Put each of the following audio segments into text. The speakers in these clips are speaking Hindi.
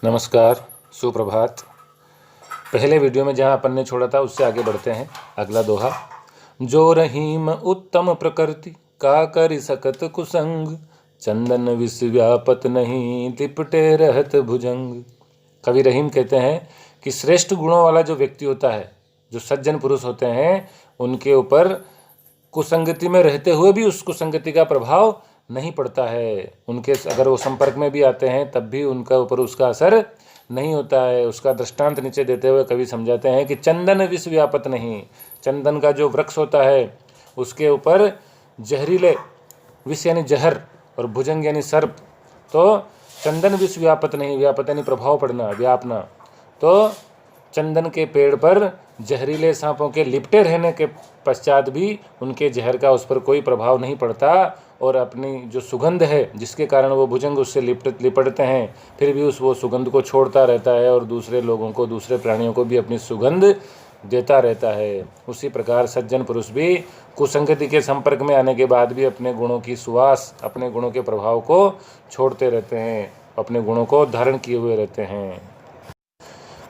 नमस्कार, सुप्रभात। पहले वीडियो में जहाँ अपन ने छोड़ा था उससे आगे बढ़ते हैं। अगला दोहा। जो रहीम उत्तम प्रकृति का कर सकत कुसंग, चंदन विष व्यापत नहीं लिपटे रहत भुजंग। कवि रहीम कहते हैं कि श्रेष्ठ गुणों वाला जो व्यक्ति होता है, जो सज्जन पुरुष होते हैं, उनके ऊपर कुसंगति में रहते हुए भी उस कुसंगति का प्रभाव नहीं पड़ता है। उनके अगर वो संपर्क में भी आते हैं तब भी उनका ऊपर उसका असर नहीं होता है। उसका दृष्टांत नीचे देते हुए कवि समझाते हैं कि चंदन विष व्यापत नहीं। चंदन का जो वृक्ष होता है उसके ऊपर जहरीले विष यानी जहर और भुजंग यानी सर्प, तो चंदन विष व्यापत नहीं, व्यापत यानी प्रभाव पड़ना, व्यापना। तो चंदन के पेड़ पर जहरीले सांपों के लिपटे रहने के पश्चात भी उनके जहर का उस पर कोई प्रभाव नहीं पड़ता, और अपनी जो सुगंध है जिसके कारण वो भुजंग उससे लिपटते हैं, फिर भी वो सुगंध को छोड़ता रहता है और दूसरे लोगों को, दूसरे प्राणियों को भी अपनी सुगंध देता रहता है। उसी प्रकार सज्जन पुरुष भी कुसंगति के संपर्क में आने के बाद भी अपने गुणों की सुवास, अपने गुणों के प्रभाव को छोड़ते रहते हैं, अपने गुणों को धारण किए हुए रहते हैं।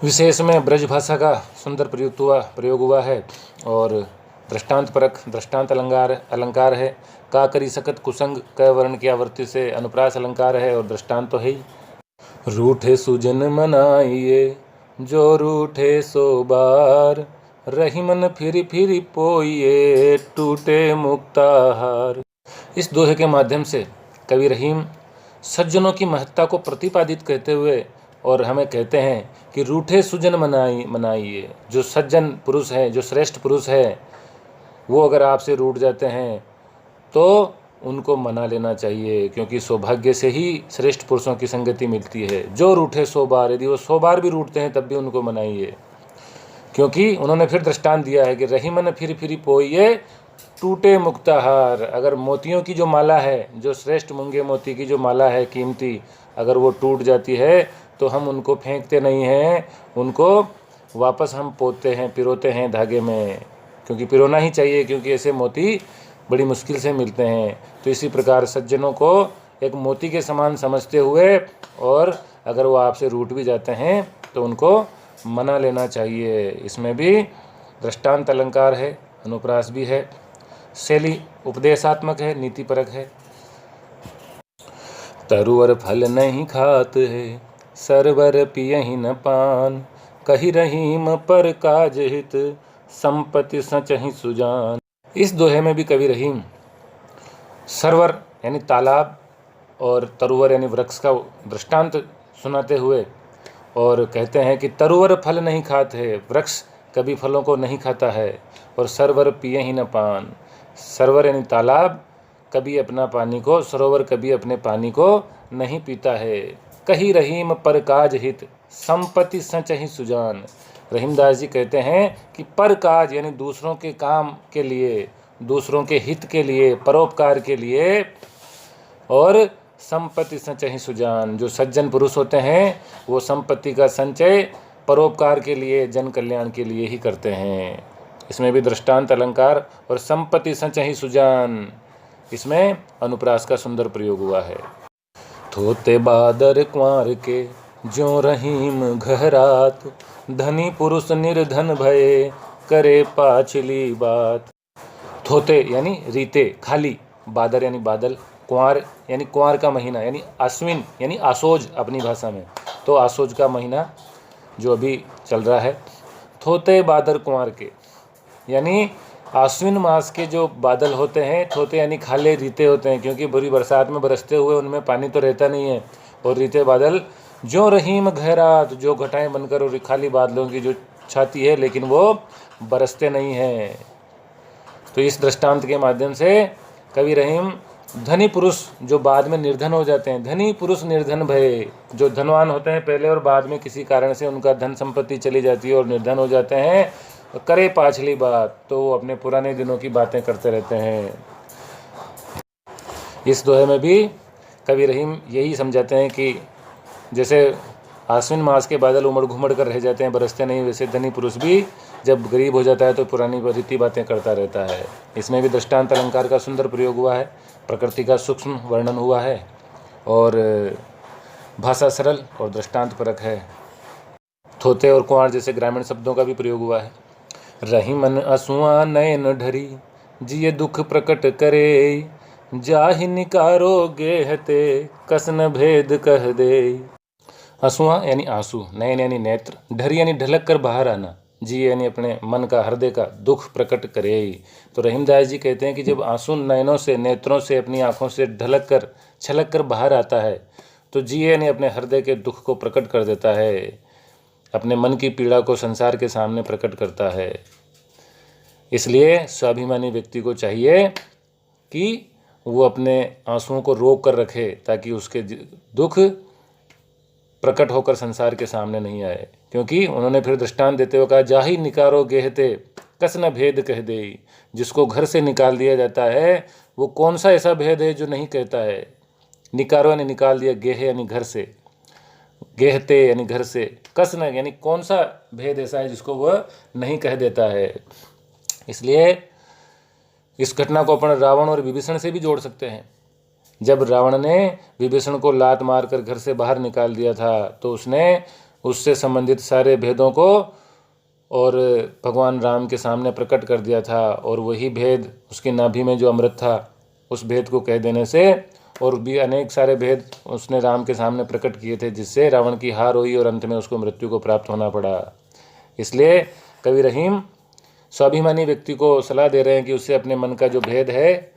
विशेष में ब्रज भाषा का सुंदर प्रयोग हुआ है और दृष्टांत परक दृष्टांत अलंकार है। का करी सकत कुसंग क वर्ण की आवृत्ति से अनुप्रास अलंकार है और दृष्टांत तो है ही। रूठे सुजन मनाइए जो रूठे सो बार, रही मन फिरी फिरी पोइए टूटे मुक्ताहार। इस दोहे के माध्यम से कवि रहीम सज्जनों की महत्ता को प्रतिपादित करते हुए और हमें कहते हैं कि रूठे सुजन मनाइए। जो सज्जन पुरुष है, जो श्रेष्ठ पुरुष है, वो अगर आपसे रूठ जाते हैं तो उनको मना लेना चाहिए, क्योंकि सौभाग्य से ही श्रेष्ठ पुरुषों की संगति मिलती है। जो रूठे 100 बार, यदि वो 100 बार भी रूठते हैं तब भी उनको मनाइए, क्योंकि उन्होंने फिर दृष्टांत दिया है कि रही मन फिर फिरी पोइए टूटे मुक्ताहार। अगर मोतियों की जो माला है, जो श्रेष्ठ मूंगे मोती की जो माला है कीमती, अगर वो टूट जाती है तो हम उनको फेंकते नहीं हैं, उनको वापस हम पोतते हैं, पिरोते हैं धागे में, क्योंकि पिरोना ही चाहिए, क्योंकि ऐसे मोती बड़ी मुश्किल से मिलते हैं। तो इसी प्रकार सज्जनों को एक मोती के समान समझते हुए, और अगर वो आपसे रूठ भी जाते हैं तो उनको मना लेना चाहिए। इसमें भी दृष्टांत अलंकार है, अनुप्रास भी है, शैली उपदेशात्मक है, नीतिपरक है। तरुवर फल नहीं खात है, सरवर पियहि न पान, कही रहीम पर काज हित, संपत्ति सचहि सुजान। इस दोहे में भी कवि रहीम सरवर यानी तालाब और तरुवर यानी वृक्ष का दृष्टांत सुनाते हुए और कहते हैं कि तरुवर फल नहीं खाते है, वृक्ष कभी फलों को नहीं खाता है, और सरवर पिए ही न पान। सरवर यानी तालाब कभी अपना पानी को, सरोवर कभी अपने पानी को नहीं पीता है। कही रहीम पर काज हित, संपत्ति सचहि सुजान। रहीमदास जी कहते हैं कि पर काज यानी दूसरों के काम के लिए, दूसरों के हित के लिए, परोपकार के लिए, और संपत्ति संचय सुजान। जो सज्जन पुरुष होते हैं वो संपत्ति का संचय परोपकार के लिए, जन कल्याण के लिए ही करते हैं। इसमें भी दृष्टांत अलंकार और संपत्ति संचय सुजान, इसमें अनुप्रास का सुंदर प्रयोग हुआ है। थोते बादर कुंवर के ज्यों रहीम घहरात, धनी पुरुष निर्धन भये करे पाछली बात। थोते यानी रीते, खाली, बादर यानी बादल, कुंवर यानी कुंवर का महीना यानी आश्विन यानी आसोज अपनी भाषा में, तो आसोज का महीना जो अभी चल रहा है। थोते बादर कुंवर के यानी आश्विन मास के जो बादल होते हैं, थोते यानी खाले रीते होते हैं, क्योंकि बुरी बरसात में बरसते हुए उनमें पानी तो रहता नहीं है। और रीते बादल जो रहीम गहरात, जो घटाएं बनकर और खाली बादलों की जो छाती है, लेकिन वो बरसते नहीं हैं। तो इस दृष्टांत के माध्यम से कवि रहीम धनी पुरुष जो बाद में निर्धन हो जाते हैं, धनी पुरुष निर्धन भय, जो धनवान होते हैं पहले और बाद में किसी कारण से उनका धन संपत्ति चली जाती है और निर्धन हो जाते हैं, करे पाछली बात, तो वो अपने पुराने दिनों की बातें करते रहते हैं। इस दोहे में भी कवि रहीम यही समझाते हैं कि जैसे आश्विन मास के बादल उमड़ घुमड़ कर रह जाते हैं, बरसते नहीं, वैसे धनी पुरुष भी जब गरीब हो जाता है तो पुरानी रीति बातें करता रहता है। इसमें भी दृष्टांत अलंकार का सुंदर प्रयोग हुआ है, प्रकृति का सूक्ष्म वर्णन हुआ है, और भाषा सरल और दृष्टांत परक है। थोते और कुंवार जैसे ग्रामीण शब्दों का भी प्रयोग हुआ है। रही मन असुआ नयन ढरी, जिये दुख प्रकट करे, जाहि निकारो गेहते, कसन भेद कह दे। असुआ यानी आंसू, नयन यानी नेत्र, ढरी यानी ढलक कर बाहर आना, जी यानी अपने मन का हृदय का दुख प्रकट करे। तो रहीमदास जी कहते हैं कि जब आंसू नयनों से, नेत्रों से, अपनी आंखों से ढलक कर, छलक कर बाहर आता है, तो जी यानी अपने हृदय के दुख को प्रकट कर देता है, अपने मन की पीड़ा को संसार के सामने प्रकट करता है। इसलिए स्वाभिमानी व्यक्ति को चाहिए कि वो अपने आंसुओं को रोक कर रखे, ताकि उसके दुख प्रकट होकर संसार के सामने नहीं आए। क्योंकि उन्होंने फिर दृष्टांत देते हुए कहा, जाहि निकारो गेहते, कस न भेद कह दे। जिसको घर से निकाल दिया जाता है, वो कौन सा ऐसा भेद है जो नहीं कहता है। निकारो यानी निकाल दिया, गेह यानी घर से, गेहते यानी घर से, कस न यानी कौन सा भेद ऐसा है जिसको वह नहीं कह देता है। इसलिए इस घटना को अपन रावण और विभीषण से भी जोड़ सकते हैं। जब रावण ने विभीषण को लात मारकर घर से बाहर निकाल दिया था, तो उसने उससे संबंधित सारे भेदों को और भगवान राम के सामने प्रकट कर दिया था, और वही भेद उसकी नाभि में जो अमृत था, उस भेद को कह देने से, और भी अनेक सारे भेद उसने राम के सामने प्रकट किए थे, जिससे रावण की हार हुई और अंत में उसको मृत्यु को प्राप्त होना पड़ा। इसलिए कवि रहीम स्वाभिमानी व्यक्ति को सलाह दे रहे हैं कि उससे अपने मन का जो भेद है,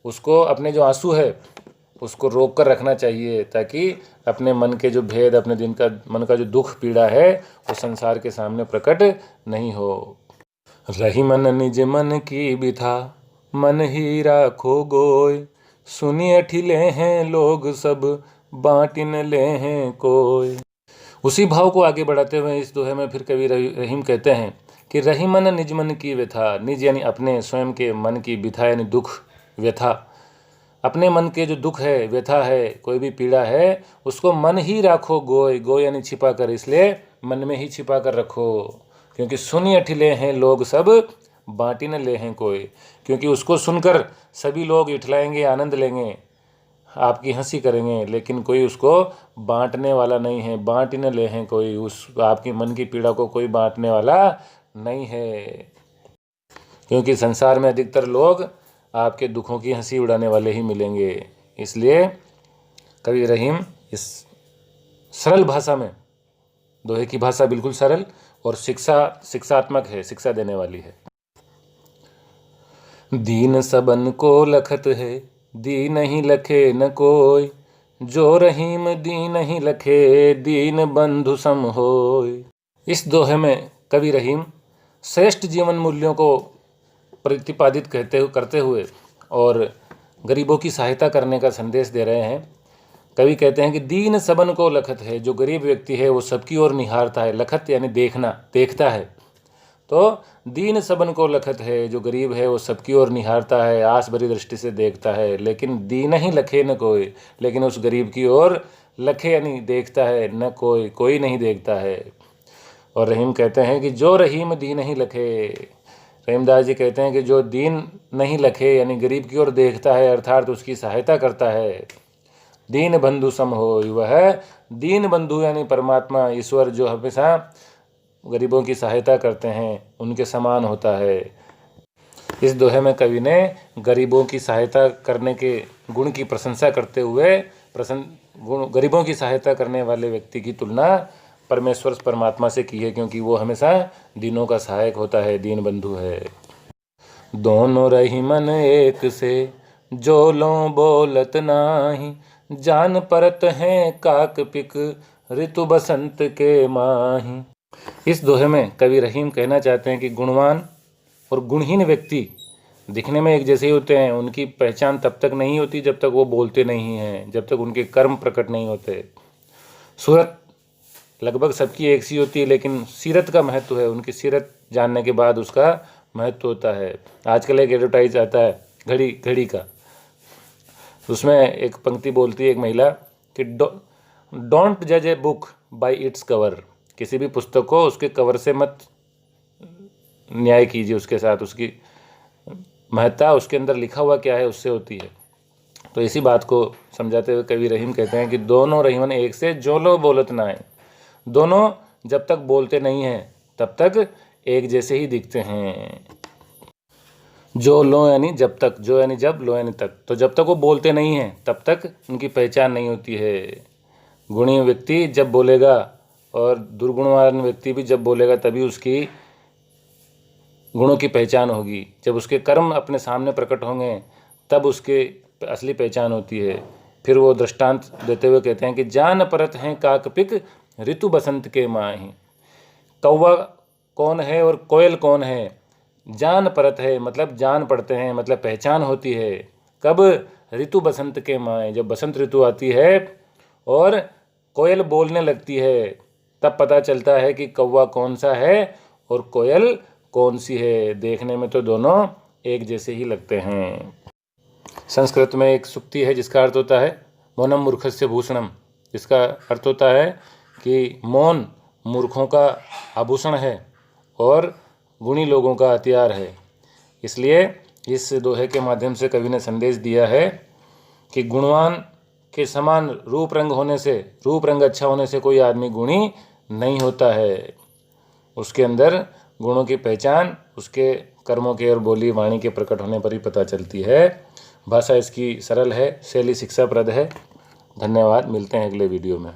उसको, अपने जो आंसू है उसको रोक कर रखना चाहिए, ताकि अपने मन के जो भेद, अपने मन का जो दुख पीड़ा है, वो संसार के सामने प्रकट नहीं हो। रही मन निज मन की बिथा, मन ही राखो गोय, सुनिए ठिले हैं लोग सब, बांटिन ले हैं कोय। उसी भाव को आगे बढ़ाते हुए इस दोहे में फिर कवि रहीम कहते हैं कि रही मन निज मन की व्यथा, निज यानी अपने स्वयं के मन की, बिथा यानी दुख, व्यथा अपने मन के जो दुख है, व्यथा है, कोई भी पीड़ा है, उसको मन ही राखो गोय, गोय यानी छिपा कर, इसलिए मन में ही छिपा कर रखो। क्योंकि सुनी अठिले हैं लोग सब, बांटी न ले हैं कोई। क्योंकि उसको सुनकर सभी लोग इठलाएंगे, आनंद लेंगे, आपकी हंसी करेंगे, लेकिन कोई उसको बांटने वाला नहीं है। बांटी न ले हैं कोई, उस आपकी मन की पीड़ा को कोई बांटने वाला नहीं है। क्योंकि संसार में अधिकतर लोग आपके दुखों की हंसी उड़ाने वाले ही मिलेंगे। इसलिए कवि रहीम इस सरल भाषा में, दोहे की भाषा बिल्कुल सरल और शिक्षात्मक है, शिक्षा देने वाली है। दीन सबन को लखत है, दीन ही लखे न कोय, जो रहीम दीन ही लखे, दीन बंधु सम होय। इस दोहे में कवि रहीम श्रेष्ठ जीवन मूल्यों को प्रतिपादित करते हुए और गरीबों की सहायता करने का संदेश दे रहे हैं। कवि कहते हैं कि दीन सबन को लखत है, जो गरीब व्यक्ति है वो सबकी ओर निहारता है। लखत यानी देखना, देखता है। तो दीन सबन को लखत है, जो गरीब है वो सबकी ओर निहारता है, आस भरी दृष्टि से देखता है। लेकिन दीन ही लखे न कोई, लेकिन उस गरीब की ओर लखे यानी देखता है, न कोई, कोई नहीं देखता है। और रहीम कहते हैं कि जो रहीम दीन ही लखे, रहीमदास जी कहते हैं कि जो दीन नहीं लखे यानी गरीब की ओर देखता है, अर्थात उसकी सहायता करता है, दीन बंधु सम हो, वह दीन बंधु यानी परमात्मा, ईश्वर, जो हमेशा गरीबों की सहायता करते हैं, उनके समान होता है। इस दोहे में कवि ने गरीबों की सहायता करने के गुण की प्रशंसा करते हुए गरीबों की सहायता करने वाले व्यक्ति की तुलना परमेश्वर परमात्मा से की है, क्योंकि वो हमेशा दीनों का सहायक होता है, दीन बंधु है। दोनों रही मन एक से, जो लो बोलत नाही, जान परत हैं काक पिक, ऋतु बसंत के माही। इस दोहे में कवि रहीम कहना चाहते हैं कि गुणवान और गुणहीन व्यक्ति दिखने में एक जैसे ही होते हैं। उनकी पहचान तब तक नहीं होती जब तक वो बोलते नहीं हैं, जब तक उनके कर्म प्रकट नहीं होते। सूरत लगभग सबकी एक सी होती है, लेकिन सीरत का महत्व है। उनकी सीरत जानने के बाद उसका महत्व होता है। आजकल एक एडवर्टाइज आता है घड़ी का, उसमें एक पंक्ति बोलती है एक महिला कि डोंट जज a book by its cover. किसी भी पुस्तक को उसके कवर से मत न्याय कीजिए, उसके साथ उसकी महत्ता उसके अंदर लिखा हुआ क्या है उससे होती है। तो इसी बात को समझाते हुए कवि रहीम कहते हैं कि दोनों रहीमन एक से जो लो बोलत ना है। दोनों जब तक बोलते नहीं हैं तब तक एक जैसे ही दिखते हैं। जो लो यानी जब तक, जो यानी जब, लो यानी तक। तो जब तक वो बोलते नहीं हैं तब तक उनकी पहचान नहीं होती है। गुणी व्यक्ति जब बोलेगा और दुर्गुणवान व्यक्ति भी जब बोलेगा तभी उसकी गुणों की पहचान होगी। जब उसके कर्म अपने सामने प्रकट होंगे तब उसके असली पहचान होती है। फिर वो दृष्टांत देते हुए कहते हैं कि जान परत हैं काकपिक ऋतु बसंत के माही। कौवा कौन है और कोयल कौन है? जान परत है मतलब जान पड़ते हैं, मतलब पहचान होती है। कब? ऋतु बसंत के माए, जब बसंत ऋतु आती है और कोयल बोलने लगती है तब पता चलता है कि कौवा कौन सा है और कोयल कौन सी है। देखने में तो दोनों एक जैसे ही लगते हैं। संस्कृत में एक सूक्ति है जिसका अर्थ होता है मौनम मूर्खस्य भूषणम। इसका अर्थ होता है कि मौन मूर्खों का आभूषण है और गुणी लोगों का हथियार है। इसलिए इस दोहे के माध्यम से कवि ने संदेश दिया है कि गुणवान के समान रूप रंग होने से, रूप रंग अच्छा होने से कोई आदमी गुणी नहीं होता है। उसके अंदर गुणों की पहचान उसके कर्मों के और बोली वाणी के प्रकट होने पर ही पता चलती है। भाषा इसकी सरल है, शैली शिक्षाप्रद है। धन्यवाद, मिलते हैं अगले वीडियो में।